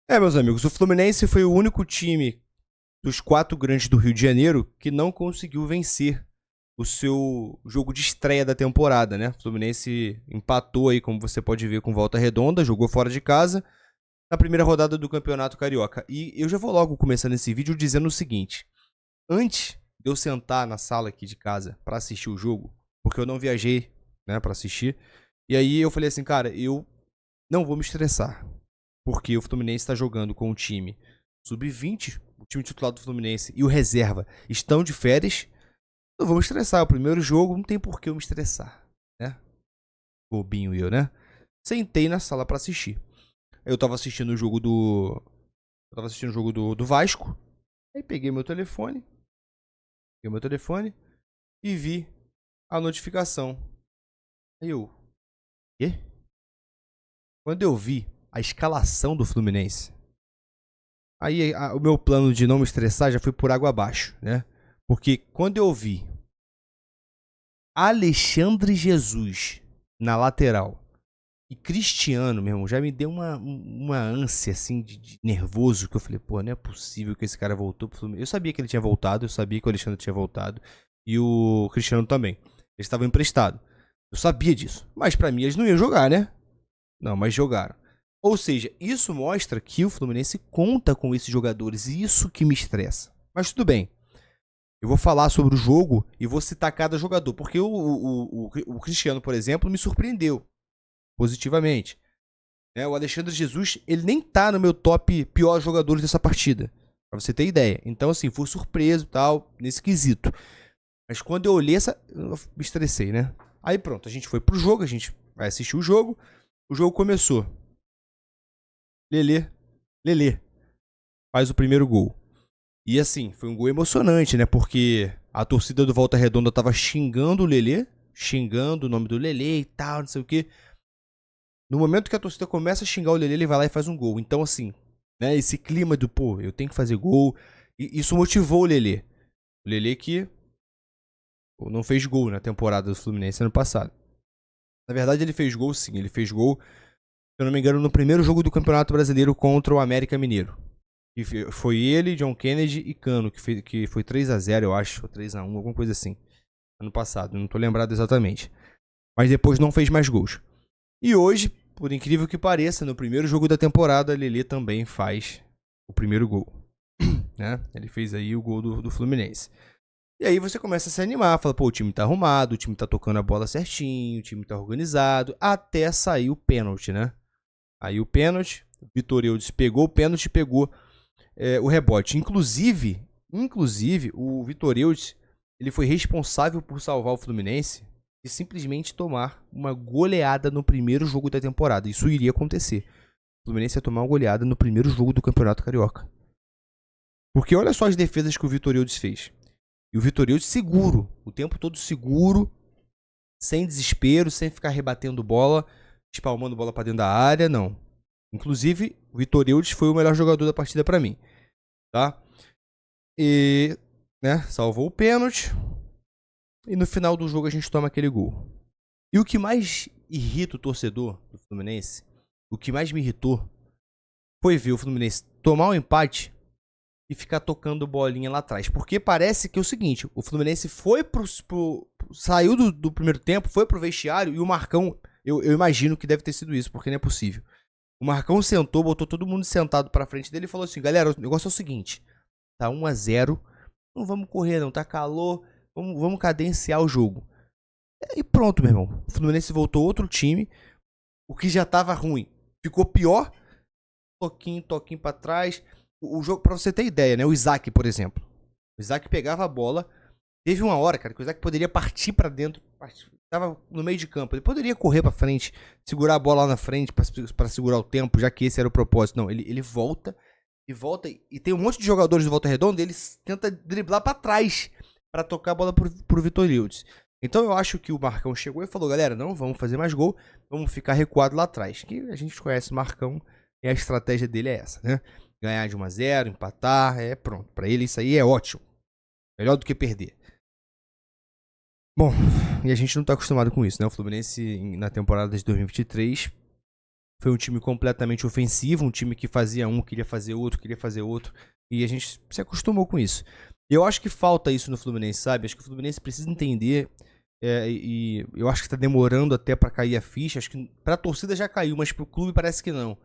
Meus amigos, o Fluminense foi o único time dos quatro grandes do Rio de Janeiro que não conseguiu vencer o seu jogo de estreia da temporada, né? O Fluminense empatou aí, como você pode ver, com Volta Redonda, jogou fora de casa na primeira rodada do Campeonato Carioca. E eu já vou logo começando esse vídeo dizendo o seguinte: antes de eu sentar na sala aqui de casa para assistir o jogo, porque eu não viajei, né, para assistir, e aí eu falei assim, cara, eu não vou me estressar, porque o Fluminense está jogando com o time sub-20, o time titular do Fluminense e o reserva estão de férias. Não vou me estressar, o primeiro jogo não tem por que eu me estressar, né? Bobinho eu, né? Sentei na sala para assistir. Eu tava assistindo o jogo do. Eu tava assistindo o jogo do Vasco. Aí peguei meu telefone e vi a notificação. Aí eu. Quê? Quando eu vi a escalação do Fluminense, aí o meu plano de não me estressar já foi por água abaixo, né? Porque quando eu vi Alexandre Jesus na lateral e Cristiano, meu irmão, já me deu uma ânsia assim de nervoso, que eu falei, pô, não é possível que esse cara voltou pro Fluminense. Eu sabia que ele tinha voltado, eu sabia que o Alexandre tinha voltado e o Cristiano também. Eles estavam emprestados. Eu sabia disso. Mas pra mim eles não iam jogar, né? Não, mas jogaram. Ou seja, isso mostra que o Fluminense conta com esses jogadores e isso que me estressa. Mas tudo bem. Eu vou falar sobre o jogo e vou citar cada jogador. Porque o Cristiano, por exemplo, me surpreendeu positivamente. O Alexandre Jesus, ele nem tá no meu top piores jogadores dessa partida. Pra você ter ideia. Então, assim, fui surpreso e tal, nesse quesito. Mas quando eu olhei eu me estressei, né? Aí pronto, a gente foi pro jogo, a gente vai assistir o jogo. O jogo começou. Lelê faz o primeiro gol. E assim, foi um gol emocionante, né? Porque a torcida do Volta Redonda tava xingando o Lelê, xingando o nome do Lelê e tal, não sei o quê. No momento que a torcida começa a xingar o Lelê, ele vai lá e faz um gol. Então, assim, né? Esse clima do, pô, eu tenho que fazer gol. E isso motivou o Lelê. O Lelê que não fez gol na temporada do Fluminense ano passado. Na verdade, ele fez gol sim. Ele fez gol, se eu não me engano, no primeiro jogo do Campeonato Brasileiro contra o América Mineiro. E foi ele, John Kennedy e Cano, que foi 3-0, eu acho, ou 3-1, alguma coisa assim. Ano passado, não tô lembrado exatamente. Mas depois não fez mais gols. E hoje, por incrível que pareça, no primeiro jogo da temporada, Lelê também faz o primeiro gol. Né? Ele fez aí o gol do Fluminense. E aí você começa a se animar, fala, pô, o time tá arrumado, o time tá tocando a bola certinho, o time tá organizado, até sair o pênalti, né? Aí o pênalti, o Vitor Eudes pegou o pênalti e pegou o rebote. Inclusive, o Vitor Eudes, ele foi responsável por salvar o Fluminense de simplesmente tomar uma goleada no primeiro jogo da temporada. Isso iria acontecer. O Fluminense ia tomar uma goleada no primeiro jogo do Campeonato Carioca. Porque olha só as defesas que o Vitor Eudes fez. E o Vitor Eudes seguro, o tempo todo seguro, sem desespero, sem ficar rebatendo bola, espalmando bola para dentro da área, não. Inclusive, o Vitor Eudes foi o melhor jogador da partida para mim, tá? E, né, salvou o pênalti. E no final do jogo a gente toma aquele gol. E o que mais irrita o torcedor do Fluminense, o que mais me irritou, foi ver o Fluminense tomar um empate e ficar tocando bolinha lá atrás. Porque parece que é o seguinte, o Fluminense foi saiu do primeiro tempo, foi pro vestiário e o Marcão, eu imagino que deve ter sido isso, porque não é possível. O Marcão sentou, botou todo mundo sentado pra frente dele e falou assim, galera, o negócio é o seguinte, tá 1-0, não vamos correr não, tá calor, vamos cadenciar o jogo. E pronto, meu irmão. O Fluminense voltou outro time, o que já tava ruim ficou pior, toquinho pra trás. O jogo, pra você ter ideia, né? O Isaac, por exemplo. O Isaac pegava a bola. Teve uma hora, cara, que o Isaac poderia partir pra dentro. Tava no meio de campo. Ele poderia correr pra frente, segurar a bola lá na frente pra segurar o tempo, já que esse era o propósito. Não, ele volta e volta. E tem um monte de jogadores de Volta Redonda. Ele tenta driblar pra trás pra tocar a bola pro Vitor Eudes. Então eu acho que o Marcão chegou e falou, galera, não vamos fazer mais gol, vamos ficar recuado lá atrás. Que a gente conhece o Marcão e a estratégia dele é essa, né? Ganhar de 1-0, empatar, pronto. Pra ele isso aí é ótimo. Melhor do que perder. Bom, e a gente não tá acostumado com isso, né? O Fluminense na temporada de 2023 Foi um time completamente ofensivo, um time que fazia um, queria fazer outro, e a gente se acostumou com isso. E eu acho que falta isso no Fluminense, sabe? Acho que o Fluminense precisa entender, e eu acho que tá demorando até pra cair a ficha, acho que pra torcida já caiu, mas pro clube parece que não.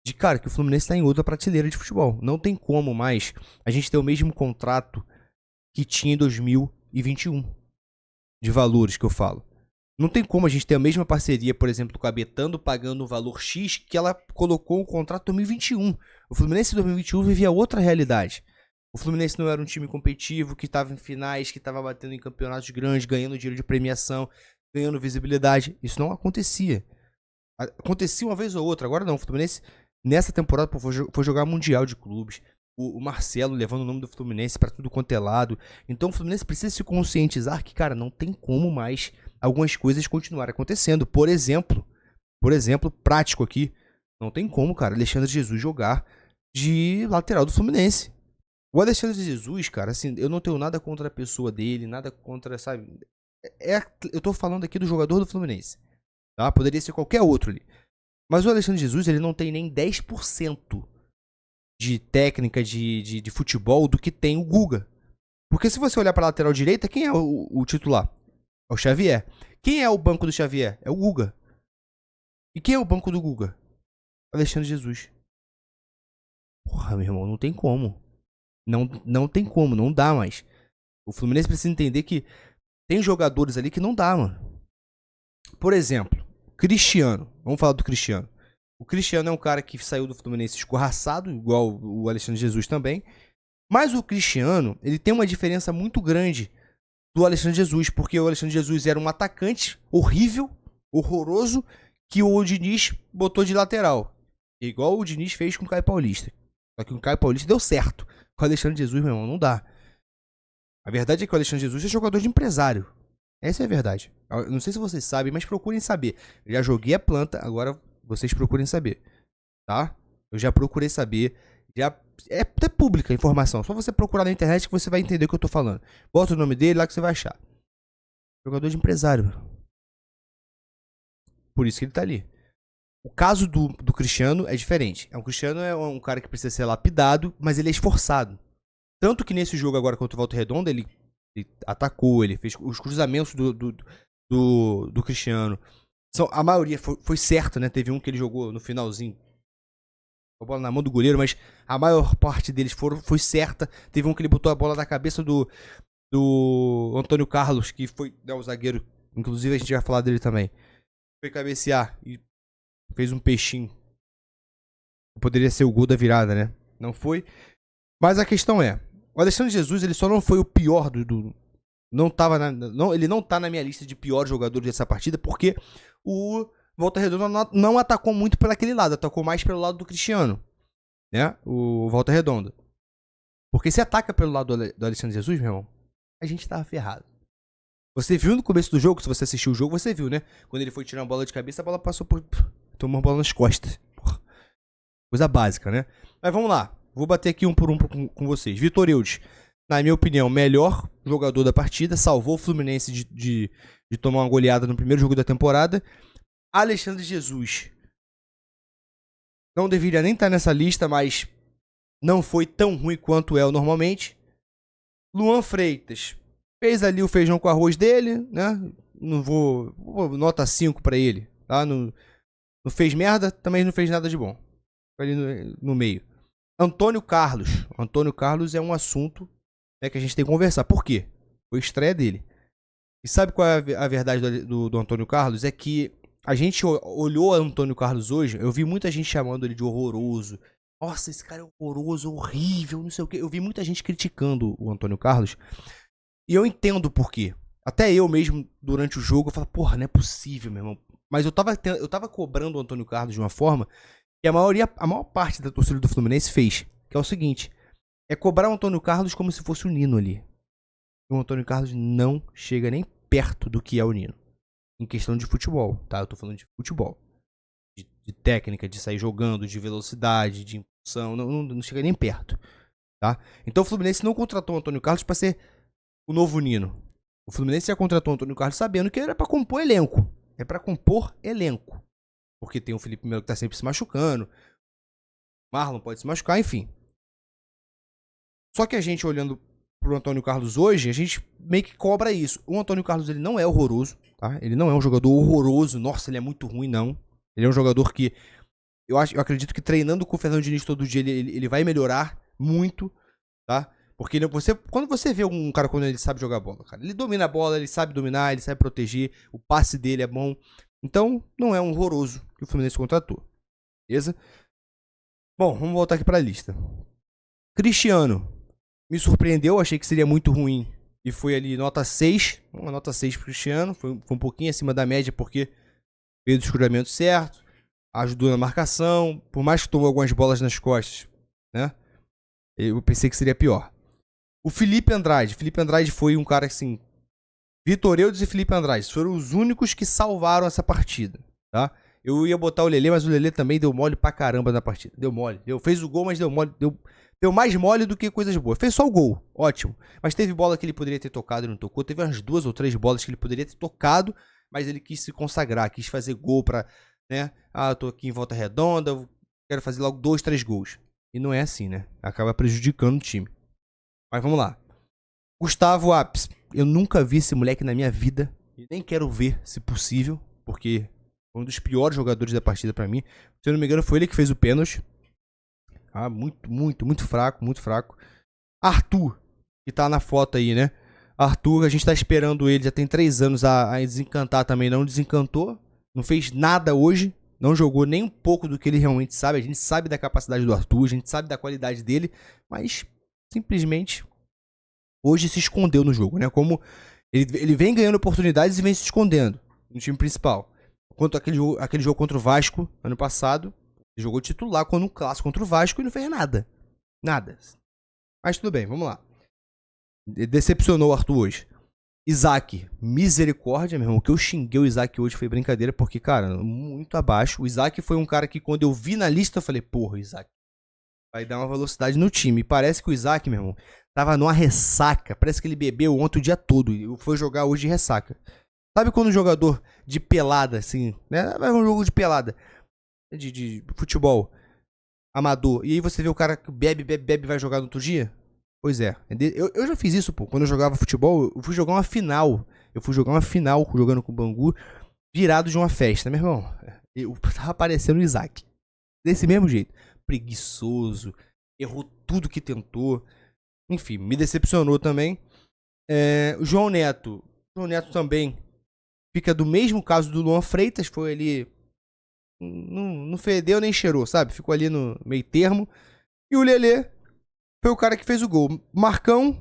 De cara, que o Fluminense tá em outra prateleira de futebol. Não tem como mais a gente ter o mesmo contrato que tinha em 2021, de valores que eu falo. Não tem como a gente ter a mesma parceria, por exemplo, com a Betano pagando o valor X que ela colocou o contrato em 2021. O Fluminense em 2021 vivia outra realidade. O Fluminense não era um time competitivo, que estava em finais, que estava batendo em campeonatos grandes, ganhando dinheiro de premiação, ganhando visibilidade. Isso não acontecia. Acontecia uma vez ou outra. Agora não. O Fluminense, nessa temporada, pô, foi jogar Mundial de Clubes. O Marcelo levando o nome do Fluminense pra tudo quanto é lado. Então o Fluminense precisa se conscientizar que, cara, não tem como mais algumas coisas continuarem acontecendo. Por exemplo, prático aqui, não tem como, cara, Alexandre Jesus jogar de lateral do Fluminense. O Alexandre Jesus, cara, assim, eu não tenho nada contra a pessoa dele, nada contra, sabe? Eu tô falando aqui do jogador do Fluminense, tá? Poderia ser qualquer outro ali. Mas o Alexandre Jesus, ele não tem nem 10% de técnica de futebol do que tem o Guga. Porque se você olhar para a lateral direita, quem é o titular? É o Xavier. Quem é o banco do Xavier? É o Guga. E quem é o banco do Guga? Alexandre Jesus. Porra, meu irmão, não tem como. Não tem como, não dá mais. O Fluminense precisa entender que tem jogadores ali que não dá, mano. Por exemplo, Cristiano. Vamos falar do Cristiano. O Cristiano é um cara que saiu do Fluminense escorraçado, igual o Alexandre Jesus também. Mas o Cristiano, ele tem uma diferença muito grande do Alexandre Jesus, porque o Alexandre Jesus era um atacante horrível, horroroso, que o Diniz botou de lateral. Igual o Diniz fez com o Caio Paulista. Só que o Caio Paulista deu certo. Com o Alexandre Jesus, meu irmão, não dá. A verdade é que o Alexandre Jesus é jogador de empresário. Essa é a verdade. Eu não sei se vocês sabem, mas procurem saber. Eu já joguei a planta, agora vocês procurem saber. Tá? Eu já procurei saber. Já é até pública a informação. Só você procurar na internet que você vai entender o que eu tô falando. Bota o nome dele lá que você vai achar. Jogador de empresário. Por isso que ele tá ali. O caso do Cristiano é diferente. O Cristiano é um cara que precisa ser lapidado, mas ele é esforçado. Tanto que nesse jogo agora contra o Volta Redonda, ele atacou, ele fez os cruzamentos do Cristiano. A maioria foi certa, né? Teve um que ele jogou no finalzinho, a bola na mão do goleiro, mas a maior parte deles foi certa. Teve um que ele botou a bola na cabeça do Antônio Carlos, que foi o zagueiro. Inclusive a gente vai falar dele também. Foi cabecear e fez um peixinho. Poderia ser o gol da virada, né? Não foi. Mas a questão é, o Alexandre Jesus, ele só não foi o pior ele não tá na minha lista de piores jogadores dessa partida, porque o Volta Redonda não atacou muito por aquele lado, atacou mais pelo lado do Cristiano, né? O Volta Redonda. Porque se ataca pelo lado do Alexandre Jesus, meu irmão, a gente tava ferrado. Você viu no começo do jogo, se você assistiu o jogo, você viu, né? Quando ele foi tirar uma bola de cabeça, a bola passou por... tomou uma bola nas costas. Porra. Coisa básica, né? Mas vamos lá. Vou bater aqui um por um com vocês. Vitor Eudes, na minha opinião, melhor jogador da partida. Salvou o Fluminense de tomar uma goleada no primeiro jogo da temporada. Alexandre Jesus não deveria nem estar nessa lista, mas não foi tão ruim quanto é normalmente. Luan Freitas fez ali o feijão com arroz dele, né? Não vou nota 5 pra ele, tá? Não fez merda, também não fez nada de bom. Foi ali no meio. Antônio Carlos é um assunto, né, que a gente tem que conversar. Por quê? Foi a estreia dele. E sabe qual é a verdade do Antônio Carlos? É que a gente olhou o Antônio Carlos hoje, eu vi muita gente chamando ele de horroroso. Nossa, esse cara é horroroso, horrível, não sei o quê. Eu vi muita gente criticando o Antônio Carlos. E eu entendo por quê. Até eu mesmo, durante o jogo, eu falo, porra, não é possível, meu irmão. Mas eu tava cobrando o Antônio Carlos de uma forma que a maior parte da torcida do Fluminense fez. Que é o seguinte, é cobrar o Antônio Carlos como se fosse o Nino ali. O Antônio Carlos não chega nem perto do que é o Nino. Em questão de futebol, tá? Eu tô falando de futebol. De técnica, de sair jogando, de velocidade, de impulsão. Não chega nem perto, tá? Então o Fluminense não contratou o Antônio Carlos pra ser o novo Nino. O Fluminense já contratou o Antônio Carlos sabendo que era pra compor elenco. É pra compor elenco. porque tem o Felipe Melo que tá sempre se machucando, Marlon pode se machucar, enfim. Só que a gente olhando pro Antônio Carlos hoje, a gente meio que cobra isso. O Antônio Carlos, ele não é horroroso, tá? Ele não é um jogador horroroso, nossa, ele é muito ruim, não. Ele é um jogador que eu acredito que treinando com o Fernando Diniz todo dia, ele vai melhorar muito, tá? Porque quando você vê um cara quando ele sabe jogar bola, cara, ele domina a bola, ele sabe dominar, ele sabe proteger, o passe dele é bom. Então, não é um horroroso que o Fluminense contratou, beleza? Bom, vamos voltar aqui pra lista. Cristiano, me surpreendeu, achei que seria muito ruim. E foi ali nota 6, uma nota 6 pro Cristiano, foi um pouquinho acima da média, porque fez o escuramento certo, ajudou na marcação, por mais que tomou algumas bolas nas costas, né? Eu pensei que seria pior. O Felipe Andrade foi um cara assim, Vitor Eudes e Felipe Andrade foram os únicos que salvaram essa partida, tá? Eu ia botar o Lelê, mas o Lelê também deu mole pra caramba na partida. Deu mole. Fez o gol, mas deu mole. Deu mais mole do que coisas boas. Fez só o gol, ótimo. Mas teve bola que ele poderia ter tocado e não tocou. Teve umas 2 ou 3 bolas que ele poderia ter tocado, mas ele quis se consagrar, quis fazer gol pra, né? Ah, eu tô aqui em Volta Redonda, quero fazer logo 2, 3 gols. E não é assim, né? Acaba prejudicando o time. Mas vamos lá. Gustavo Apes. Eu nunca vi esse moleque na minha vida. E nem quero ver, se possível, porque foi um dos piores jogadores da partida pra mim. Se eu não me engano, foi ele que fez o pênalti. Ah, muito fraco, muito fraco. Arthur, que tá na foto aí, né? Arthur, a gente tá esperando ele, já tem 3 anos a desencantar também. Não desencantou, não fez nada hoje. Não jogou nem um pouco do que ele realmente sabe. A gente sabe da capacidade do Arthur, a gente sabe da qualidade dele. Mas, simplesmente, hoje se escondeu no jogo, né? Como ele vem ganhando oportunidades e vem se escondendo no time principal. Quanto aquele jogo contra o Vasco, ano passado, ele jogou titular quando um clássico contra o Vasco e não fez nada. Nada. Mas tudo bem, vamos lá. Decepcionou o Arthur hoje. Isaac, misericórdia, meu irmão. O que eu xinguei o Isaac hoje foi brincadeira, porque, cara, muito abaixo. O Isaac foi um cara que, quando eu vi na lista, eu falei, porra, Isaac vai dar uma velocidade no time. E parece que o Isaac, meu irmão, tava numa ressaca. Parece que ele bebeu ontem o dia todo e foi jogar hoje de ressaca. Sabe quando um jogador de pelada, assim, né? Vai um jogo de pelada, de futebol amador, e aí você vê o cara que bebe e vai jogar no outro dia? Pois é. Eu já fiz isso, pô. Quando eu jogava futebol, eu fui jogar uma final. Eu fui jogar uma final jogando com o Bangu, virado de uma festa, meu irmão. Eu tava parecendo o Isaac. Desse mesmo jeito. Preguiçoso. Errou tudo que tentou. Enfim, me decepcionou também. O João Neto. O João Neto também fica do mesmo caso do Luan Freitas. Foi ali. Não fedeu nem cheirou, sabe? Ficou ali no meio termo. E o Lelê foi o cara que fez o gol. Marcão,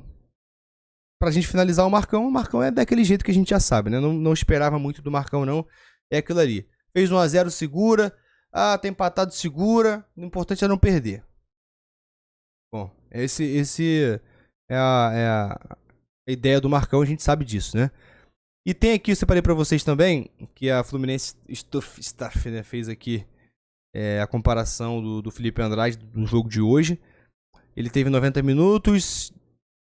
pra gente finalizar o Marcão é daquele jeito que a gente já sabe, né? Não esperava muito do Marcão, não. É aquilo ali. Fez 1-0, segura. Ah, tá empatado, segura. O importante é não perder. Bom, esse é a ideia do Marcão, a gente sabe disso, né? E tem aqui, eu separei pra vocês também, que a Fluminense Staff, né, fez aqui a comparação do Felipe Andrade do jogo de hoje. Ele teve 90 minutos,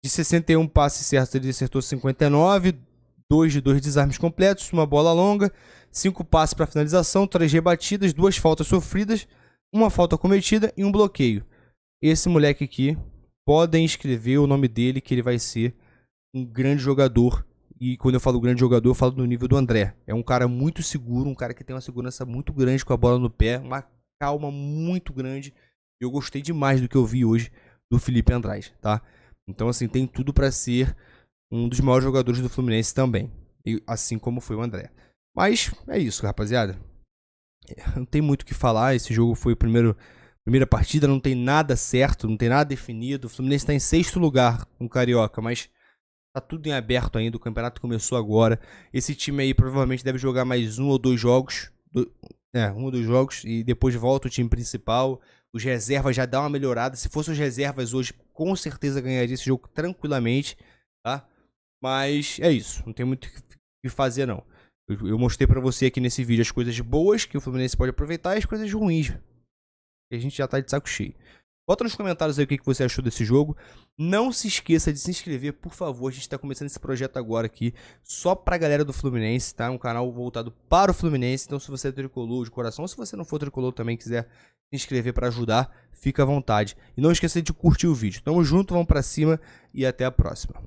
de 61 passes certos, ele acertou 59, 2 de 2 desarmes completos, uma bola longa, 5 passes para finalização, 3 rebatidas, 2 faltas sofridas, uma falta cometida e um bloqueio. Esse moleque aqui, podem escrever o nome dele, que ele vai ser um grande jogador. E quando eu falo grande jogador, eu falo do nível do André. É um cara muito seguro, um cara que tem uma segurança muito grande com a bola no pé, uma calma muito grande. Eu gostei demais do que eu vi hoje do Felipe Andrade, tá? Então, assim, tem tudo pra ser um dos maiores jogadores do Fluminense também. Assim como foi o André. Mas é isso, rapaziada. Não tem muito o que falar. Esse jogo foi a primeira partida, não tem nada certo, não tem nada definido. O Fluminense tá em 6º lugar com o Carioca, mas tá tudo em aberto ainda. O campeonato começou agora. Esse time aí provavelmente deve jogar mais 1 ou 2 jogos. 1 ou 2 jogos e depois volta o time principal. Os reservas já dão uma melhorada. Se fossem os reservas hoje, com certeza ganharia esse jogo tranquilamente, tá? Mas é isso, não tem muito o que fazer não. Eu mostrei pra você aqui nesse vídeo as coisas boas que o Fluminense pode aproveitar e as coisas ruins. E a gente já tá de saco cheio. Bota nos comentários aí o que você achou desse jogo. Não se esqueça de se inscrever, por favor. A gente está começando esse projeto agora aqui, só pra galera do Fluminense, tá? Um canal voltado para o Fluminense. Então, se você é tricolor de coração, ou se você não for tricolor também quiser se inscrever para ajudar, fica à vontade. E não esqueça de curtir o vídeo. Tamo junto, vamos pra cima e até a próxima.